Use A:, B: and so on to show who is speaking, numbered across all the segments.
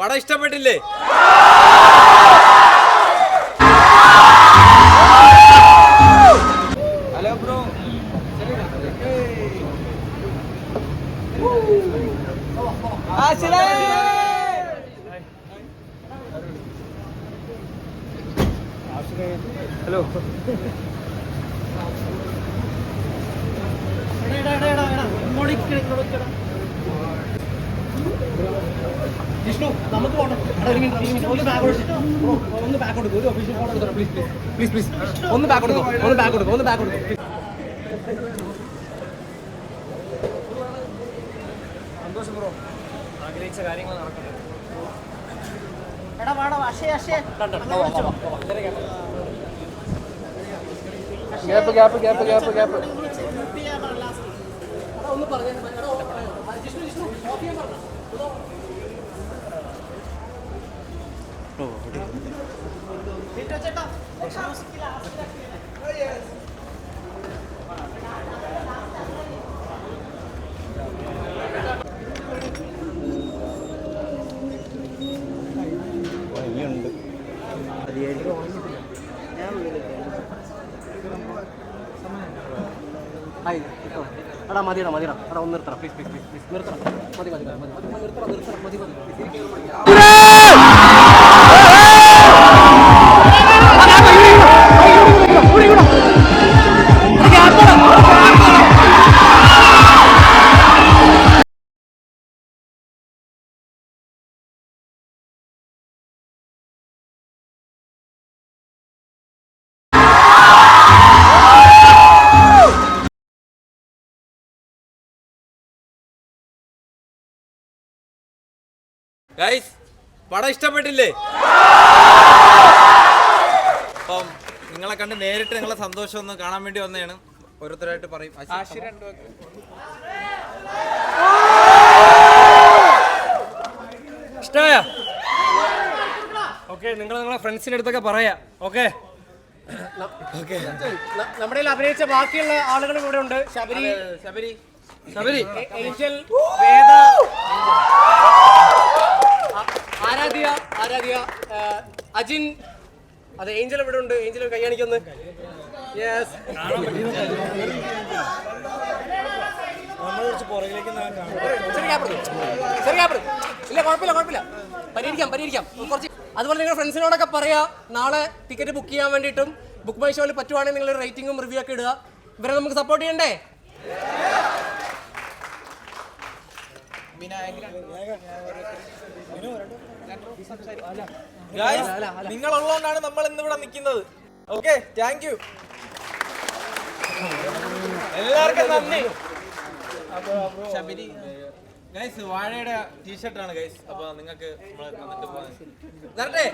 A: പടം ഇഷ്ടപ്പെട്ടില്ലേ? Hello bro. Hello.
B: Jishnu നമുക്ക് പോകണം. ഒന്ന് ബാക്ക് കൊടുക്കും, ഒരു ഒഫീഷ്യൽ ഫോട്ടോ എടുത്തോ പ്ലീസ് പ്ലീസ് പ്ലീസ് പ്ലീസ്. ഒന്ന് ബാക്ക് കൊടുക്കും, ഒന്ന് ബാക്ക് കൊടുക്കും, ഒന്ന് ബാക്ക് കൊടുക്കും. സന്തോഷം ബ്രോ. ആഗ്രഹിച്ച കാര്യങ്ങൾ നടക്കട്ടെ. എടാ വാടാ Akshaya Akshaya gap gap gap gap gap ഒന്ന് പറഞ്ഞു. ജിഷ്ണു ജിഷ്ണു ഓഫ് ചെയ്യാൻ പറഞ്ഞു. എടാ മതിയടാ മതിയടാ എടാ ഒന്ന് നിർത്തണം പ്ലീസ് പ്ലീസ് പ്ലീസ് പ്ലീസ് നിർത്തണം. മതി മതി മതി മതി നിർത്തണം നിർത്തണം മതി മതി.
A: ഗൈസ്, പടം ഇഷ്ടപ്പെട്ടില്ലേ? അപ്പം നിങ്ങളെ കണ്ട് നേരിട്ട് നിങ്ങളെ സന്തോഷം ഒന്ന് കാണാൻ വേണ്ടി വന്നതാണ്. ഓരോരുത്തരായിട്ട് പറയും.
B: ഇഷ്ടമായ? ഓക്കെ, നിങ്ങൾ നിങ്ങളെ ഫ്രണ്ട്സിൻ്റെ അടുത്തൊക്കെ പറയാ. ഓക്കെ, നമ്മുടെ അഭിനയിച്ച ബാക്കിയുള്ള ആളുകളും ഇവിടെ ഉണ്ട്. ശബരി ശബരി ശബരി ഏഞ്ചൽ, വേദ, ആരാധ്യ ആരാധ്യ, അജിൻ. അതെ, ഏഞ്ചൽ ഇവിടെ ഉണ്ട്. ഏഞ്ചൽ കൈ കാണിക്കൊന്ന്. യെസ്. ഇല്ല കുഴപ്പമില്ല കുഴപ്പമില്ല, പരിഹരിക്കാം പരിഹരിക്കാം കുറച്ച്. അതുപോലെ നിങ്ങൾ ഫ്രണ്ട്സിനോടൊക്കെ പറയാ, നാളെ ടിക്കറ്റ് ബുക്ക് ചെയ്യാൻ വേണ്ടിയിട്ടും ബുക്ക് മൈ ഷോയിൽ പറ്റുവാണെങ്കിൽ നിങ്ങൾ റേറ്റിംഗും റിവ്യൂ ഒക്കെ ഇടുക. ഇവരെ നമുക്ക് സപ്പോർട്ട് ചെയ്യണ്ടേ?
A: നിങ്ങളുള്ളതുകൊണ്ടാണ് നമ്മൾ ഇന്നിവിടെ നിൽക്കുന്നത്. ഓക്കെ, താങ്ക് യു എല്ലാവർക്കും നന്ദി. ശബരി ഗൈസ്, വാഴയുടെ ടീഷർട്ടാണ് ഗൈസ്. അപ്പൊ നിങ്ങൾക്ക് തന്നിട്ട് പോകാൻ തരട്ടെ?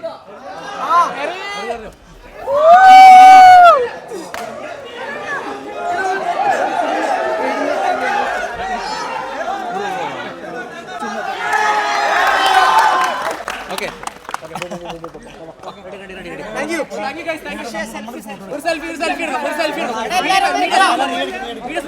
B: Thank you. Thank you guys. Thank you. ഒരു സെൽഫി ഒരു സെൽഫി എടുക്കാം, ഒരു സെൽഫി എടുക്കാം. വീഡിയോ